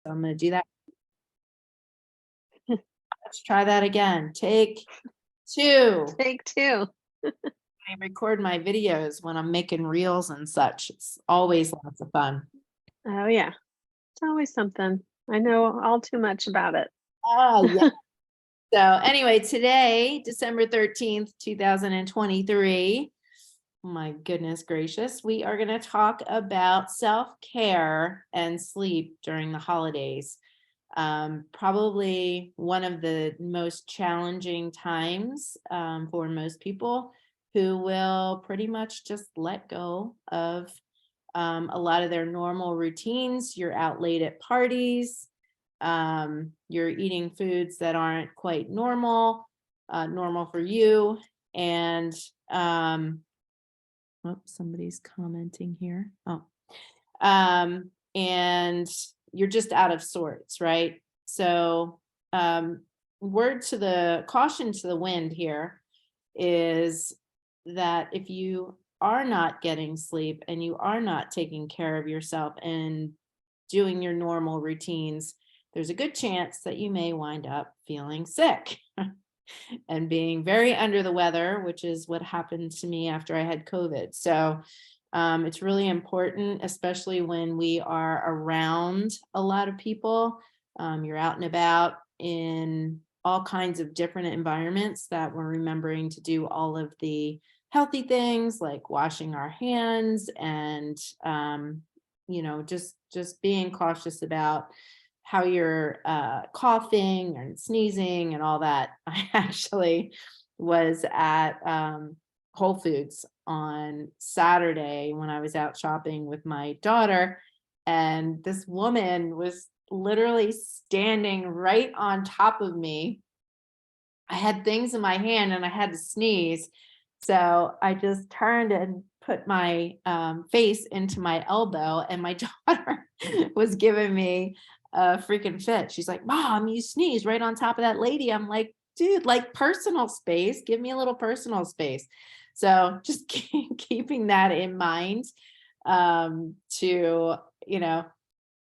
So I'm going to do that. Let's try that again. Take two. Take two. I record my videos when I'm making reels and such. It's always lots of fun. Oh, yeah. It's always something. I know all too much about it. Oh, yeah. So anyway, today, December 13th, 2023, my goodness gracious, we are going to talk about self-care and sleep during the holidays. Probably one of the most challenging times for most people who will pretty much just let go of a lot of their normal routines. You're out late at parties. You're eating foods that aren't quite normal for you. And somebody's commenting here. And you're just out of sorts, right? So word to the caution to the wind here is that if you are not getting sleep and you are not taking care of yourself and doing your normal routines, there's a good chance that you may wind up feeling sick and being very under the weather, which is what happened to me after I had COVID. So it's really important, especially when we are around a lot of people. You're out and about in all kinds of different environments, that we're remembering to do all of the healthy things like washing our hands and just being cautious about how you're coughing and sneezing and all that. I actually was at Whole Foods on Saturday when I was out shopping with my daughter, and this woman was literally standing right on top of me. I had things in my hand and I had to sneeze. So I just turned and put my face into my elbow, and my daughter was giving me a freaking fit. She's like, "Mom, you sneezed right on top of that lady." I'm like, "Dude, like personal space, give me a little personal space." So just keeping that in mind to,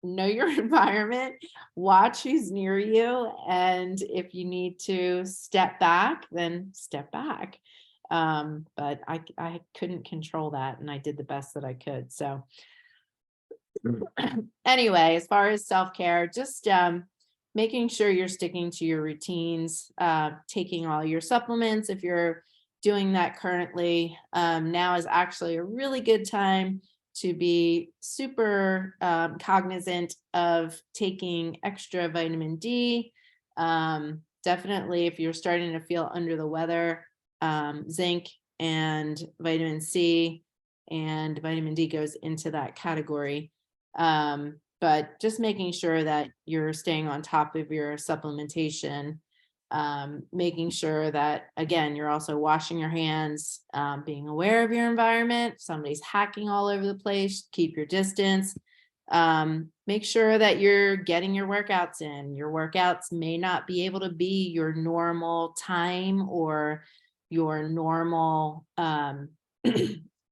know your environment, watch who's near you, and if you need to step back, then step back. But I couldn't control that, and I did the best that I could. So anyway, as far as self-care, just making sure you're sticking to your routines, taking all your supplements. If you're doing that currently, now is actually a really good time to be super cognizant of taking extra vitamin D. Definitely, if you're starting to feel under the weather, zinc and vitamin C and vitamin D goes into that category. But just making sure that you're staying on top of your supplementation, making sure that, again, you're also washing your hands, being aware of your environment. If somebody's hacking all over the place, keep your distance. Make sure that you're getting your workouts in. Your workouts may not be able to be your normal time or your normal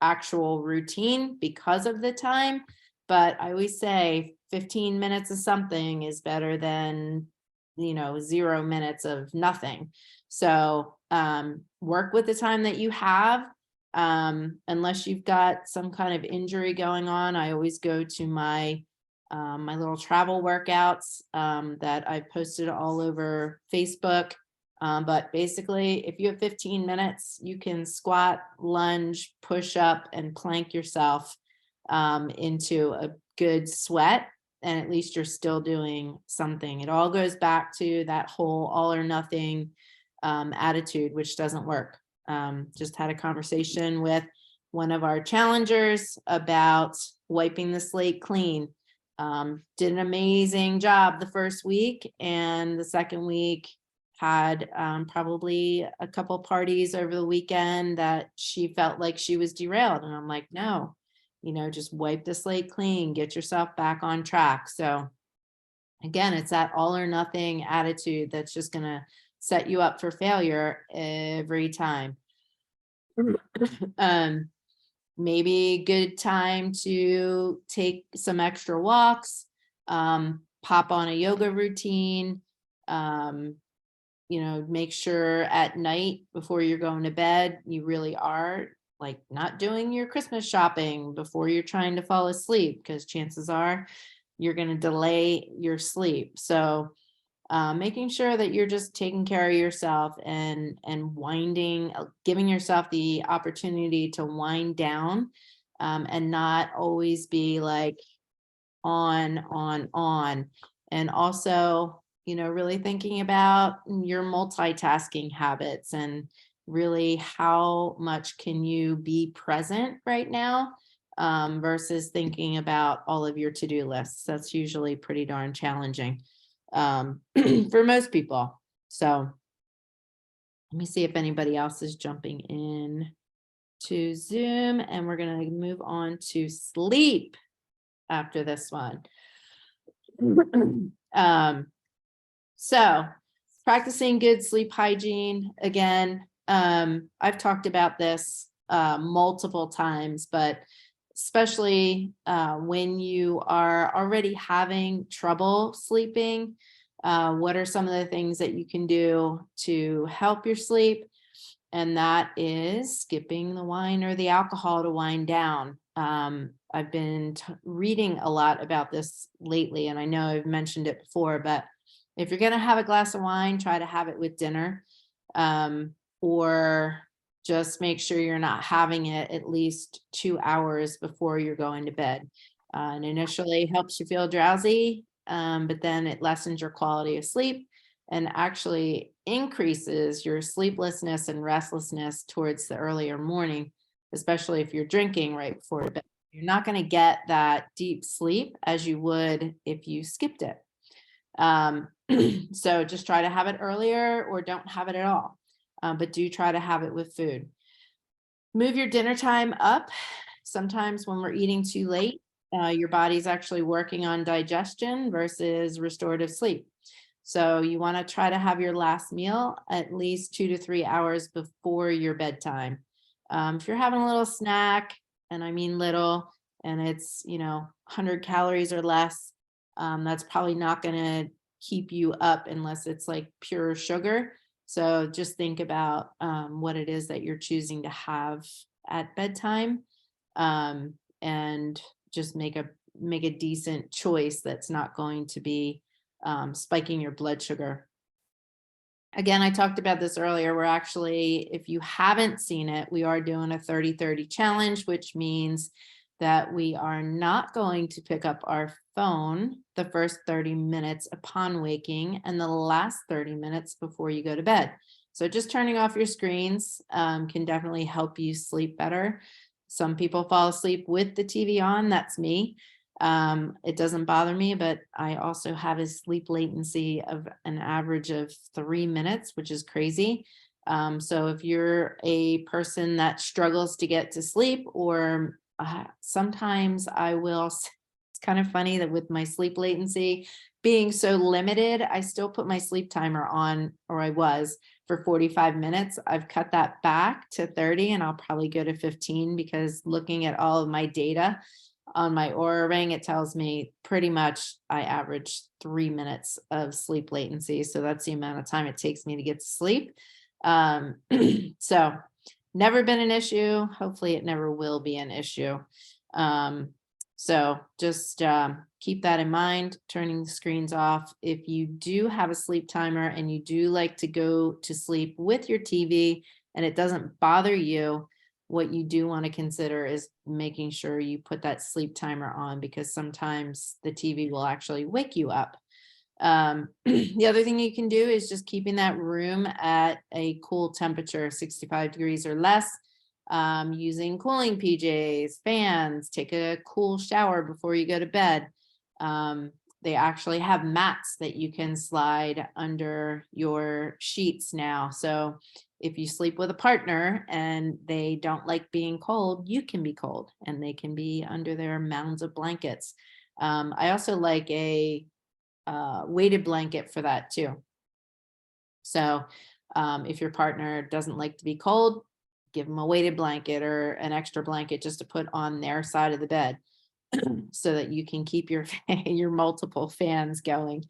actual routine because of the time. But I always say 15 minutes of something is better than 0 minutes of nothing. So work with the time that you have. Unless you've got some kind of injury going on, I always go to my little travel workouts that I've posted all over Facebook. But basically, if you have 15 minutes, you can squat, lunge, push up, and plank yourself into a good sweat. And at least you're still doing something. It all goes back to that whole all or nothing attitude, which doesn't work. Just had a conversation with one of our challengers about wiping the slate clean. Did an amazing job the first week, and the second week had probably a couple parties over the weekend that she felt like she was derailed. And I'm like, no, just wipe the slate clean, get yourself back on track. So again, it's that all or nothing attitude that's just going to set you up for failure every time. Maybe good time to take some extra walks. pop on a yoga routine. Make sure at night before you're going to bed, you really are like not doing your Christmas shopping before you're trying to fall asleep, because chances are you're going to delay your sleep. So making sure that you're just taking care of yourself and giving yourself the opportunity to wind down, and not always be like on. And also, really thinking about your multitasking habits and really how much can you be present right now, versus thinking about all of your to-do lists. That's usually pretty darn challenging, for most people. So let me see if anybody else is jumping in to Zoom, and we're going to move on to sleep after this one. So practicing good sleep hygiene. Again, I've talked about this multiple times, but especially when you are already having trouble sleeping, what are some of the things that you can do to help your sleep? And that is skipping the wine or the alcohol to wind down. I've been reading a lot about this lately, and I know I've mentioned it before, but if you're going to have a glass of wine, try to have it with dinner, or just make sure you're not having it at least 2 hours before you're going to bed. And initially helps you feel drowsy, but then it lessens your quality of sleep and actually increases your sleeplessness and restlessness towards the earlier morning, especially if you're drinking right before bed. You're not going to get that deep sleep as you would if you skipped it. So just try to have it earlier or don't have it at all, but do try to have it with food. Move your dinner time up. Sometimes when we're eating too late, your body's actually working on digestion versus restorative sleep. So you want to try to have your last meal at least 2 to 3 hours before your bedtime. If you're having a little snack, and I mean little, and it's 100 calories or less, that's probably not going to keep you up unless it's like pure sugar. So just think about what it is that you're choosing to have at bedtime, and just make a decent choice that's not going to be spiking your blood sugar. Again, I talked about this earlier. We're actually, if you haven't seen it, we are doing a 30-30 challenge, which means that we are not going to pick up our phone the first 30 minutes upon waking and the last 30 minutes before you go to bed. So just turning off your screens can definitely help you sleep better. Some people fall asleep with the TV on. That's me. It doesn't bother me, but I also have a sleep latency of an average of 3 minutes, which is crazy. So if you're a person that struggles to get to sleep, or sometimes I will, it's kind of funny that with my sleep latency being so limited, I still put my sleep timer on, or I was, for 45 minutes. I've cut that back to 30, and I'll probably go to 15, because looking at all of my data on my Oura Ring, it tells me pretty much I average 3 minutes of sleep latency. So that's the amount of time it takes me to get to sleep. So never been an issue. Hopefully it never will be an issue. So just keep that in mind, turning the screens off. If you do have a sleep timer and you do like to go to sleep with your TV and it doesn't bother you, what you do want to consider is making sure you put that sleep timer on, because sometimes the TV will actually wake you up. The other thing you can do is just keeping that room at a cool temperature, 65 degrees or less, using cooling PJs, fans, take a cool shower before you go to bed. They actually have mats that you can slide under your sheets now. So if you sleep with a partner and they don't like being cold, you can be cold and they can be under their mounds of blankets. I also like a weighted blanket for that too. So if your partner doesn't like to be cold, give them a weighted blanket or an extra blanket just to put on their side of the bed. so that you can keep your your multiple fans going.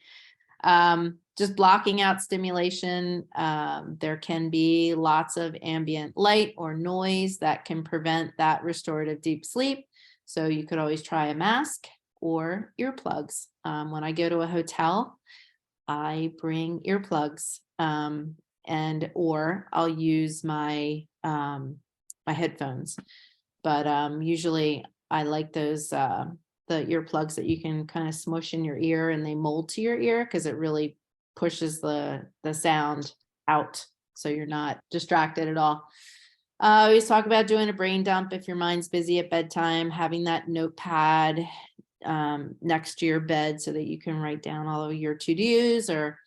Just blocking out stimulation. There can be lots of ambient light or noise that can prevent that restorative deep sleep. So you could always try a mask or earplugs. When I go to a hotel, I bring earplugs, and or I'll use my my headphones. But usually I like those the earplugs that you can kind of smush in your ear and they mold to your ear, because it really pushes the sound out so you're not distracted at all. I always talk about doing a brain dump if your mind's busy at bedtime, having that notepad next to your bed so that you can write down all of your to-dos or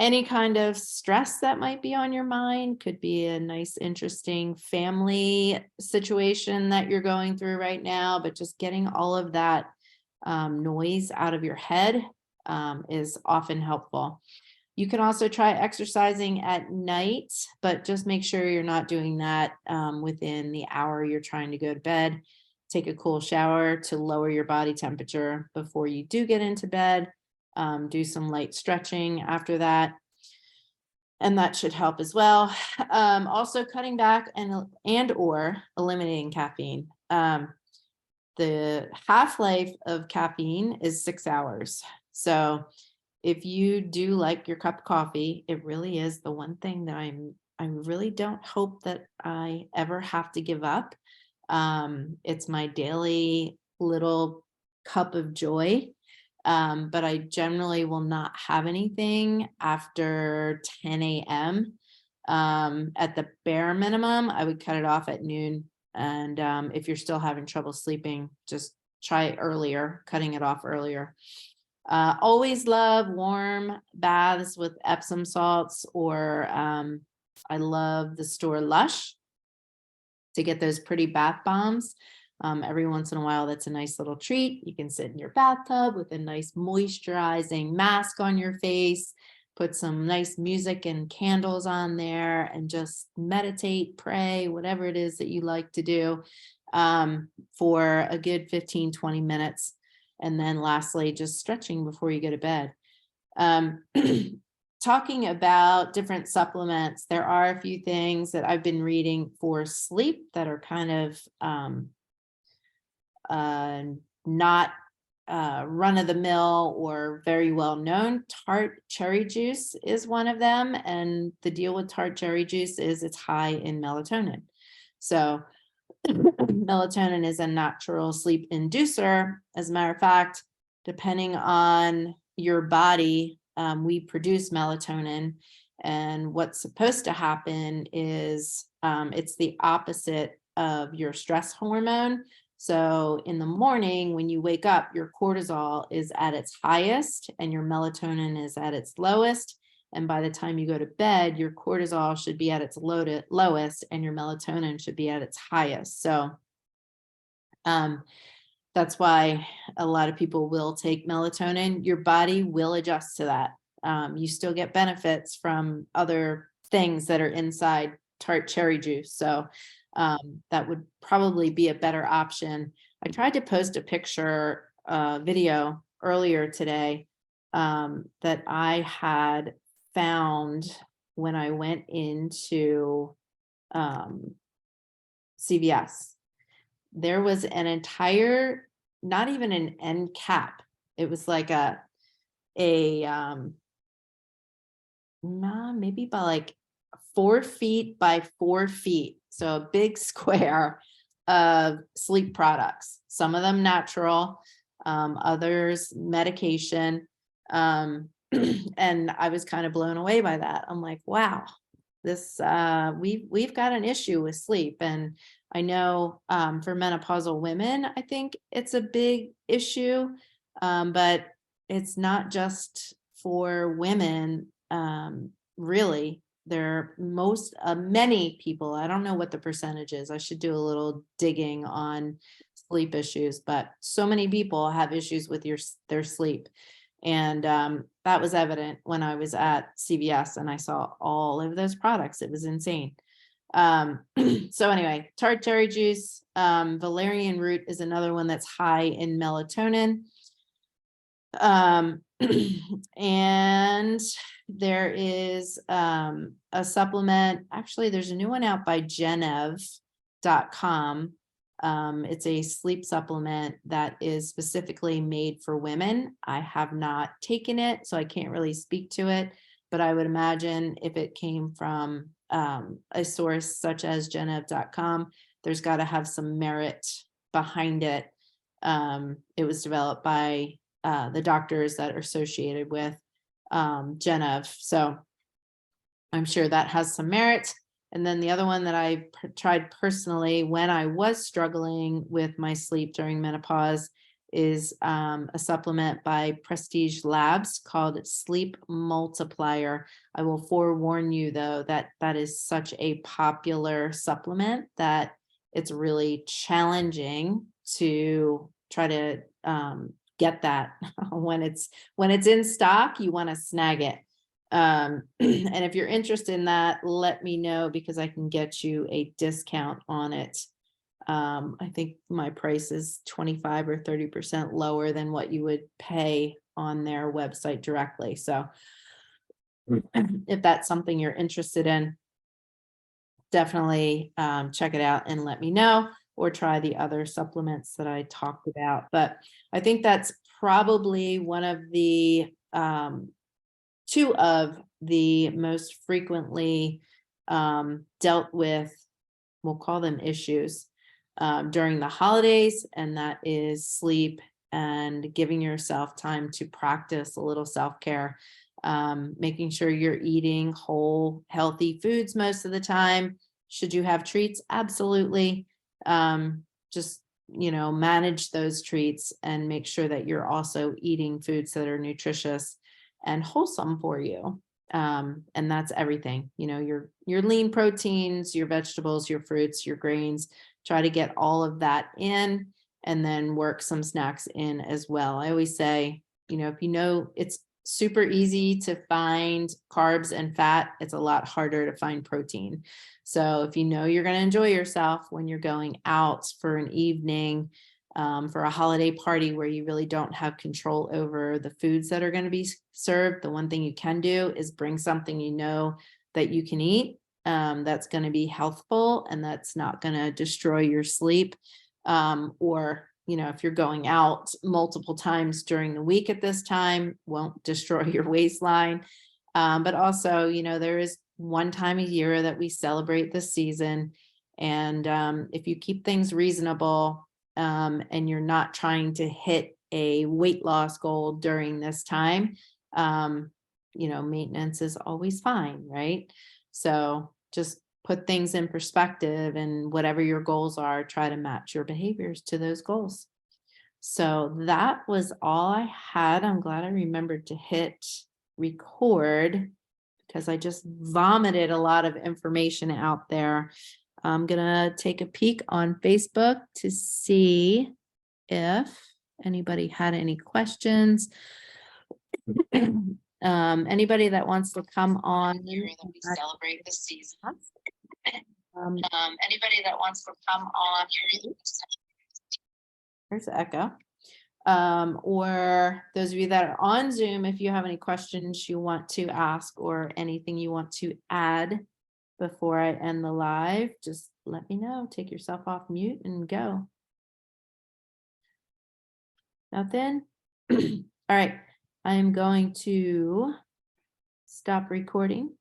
any kind of stress that might be on your mind. Could be a nice, interesting family situation that you're going through right now, but just getting all of that noise out of your head is often helpful. You can also try exercising at night, but just make sure you're not doing that within the hour you're trying to go to bed. Take a cool shower to lower your body temperature before you do get into bed. Do some light stretching after that, and that should help as well. Also cutting back and or eliminating caffeine. The half-life of caffeine is 6 hours. So if you do like your cup of coffee, it really is the one thing that I really don't hope that I ever have to give up. It's my daily little cup of joy. But I generally will not have anything after 10 a.m. At the bare minimum, I would cut it off at noon. And if you're still having trouble sleeping, just try it earlier, cutting it off earlier. Always love warm baths with Epsom salts, or I love the store Lush to get those pretty bath bombs. Every once in a while, that's a nice little treat. You can sit in your bathtub with a nice moisturizing mask on your face, put some nice music and candles on there, and just meditate, pray, whatever it is that you like to do for a good 15-20 minutes. And then lastly, just stretching before you go to bed. Talking about different supplements, there are a few things that I've been reading for sleep that are kind of not run of the mill or very well known. Tart cherry juice is one of them. And the deal with tart cherry juice is it's high in melatonin. So melatonin is a natural sleep inducer. As a matter of fact, depending on your body, we produce melatonin. And what's supposed to happen is it's the opposite of your stress hormone. So in the morning, when you wake up, your cortisol is at its highest and your melatonin is at its lowest. And by the time you go to bed, your cortisol should be at its lowest and your melatonin should be at its highest. So that's why a lot of people will take melatonin. Your body will adjust to that. You still get benefits from other things that are inside tart cherry juice. So that would probably be a better option. I tried to post a picture, video earlier today that I had found when I went into CVS. There was an entire, not even an end cap. It was like maybe by like 4 feet by 4 feet. So a big square of sleep products, some of them natural, others medication. And I was kind of blown away by that. I'm like, wow, this we've got an issue with sleep. And I know for menopausal women, I think it's a big issue, but it's not just for women, really. There are many people, I don't know what the percentage is. I should do a little digging on sleep issues, but so many people have issues with their sleep. And that was evident when I was at CVS and I saw all of those products. It was insane. So anyway, tart cherry juice, valerian root is another one that's high in melatonin. And there is a supplement, actually there's a new one out by Genev.com. It's a sleep supplement that is specifically made for women. I have not taken it, so I can't really speak to it, but I would imagine if it came from a source such as Genev.com, there's got to have some merit behind it. It was developed by the doctors that are associated with Genev. So I'm sure that has some merit. And then the other one that I tried personally when I was struggling with my sleep during menopause is a supplement by Prestige Labs called Sleep Multiplier. I will forewarn you though that that is such a popular supplement that it's really challenging to try to get that when it's in stock. You want to snag it. And if you're interested in that, let me know because I can get you a discount on it. I think my price is 25 or 30% lower than what you would pay on their website directly. So if that's something you're interested in, definitely check it out and let me know, or try the other supplements that I talked about. But I think that's probably one of the two of the most frequently dealt with, we'll call them issues, during the holidays, and that is sleep and giving yourself time to practice a little self-care, making sure you're eating whole, healthy foods most of the time. Should you have treats? Absolutely. Just, manage those treats and make sure that you're also eating foods that are nutritious and wholesome for you. And that's everything, your lean proteins, your vegetables, your fruits, your grains, try to get all of that in, and then work some snacks in as well. I always say, if it's super easy to find carbs and fat, it's a lot harder to find protein. So if you're going to enjoy yourself when you're going out for an evening, for a holiday party where you really don't have control over the foods that are going to be served, the one thing you can do is bring something that you can eat, that's going to be healthful and that's not going to destroy your sleep. Or if you're going out multiple times during the week at this time, won't destroy your waistline. But also, there is one time a year that we celebrate the season. And if you keep things reasonable, and you're not trying to hit a weight loss goal during this time, maintenance is always fine, right? So just put things in perspective, and whatever your goals are, try to match your behaviors to those goals. So that was all I had. I'm glad I remembered to hit record because I just vomited a lot of information out there. I'm gonna take a peek on Facebook to see if anybody had any questions. Anybody that wants to come on. That we celebrate this season. Anybody that wants to come on. There's the echo. Or those of you that are on Zoom, if you have any questions you want to ask or anything you want to add before I end the live, just let me know. Take yourself off mute and go. Nothing? All right. I am going to stop recording.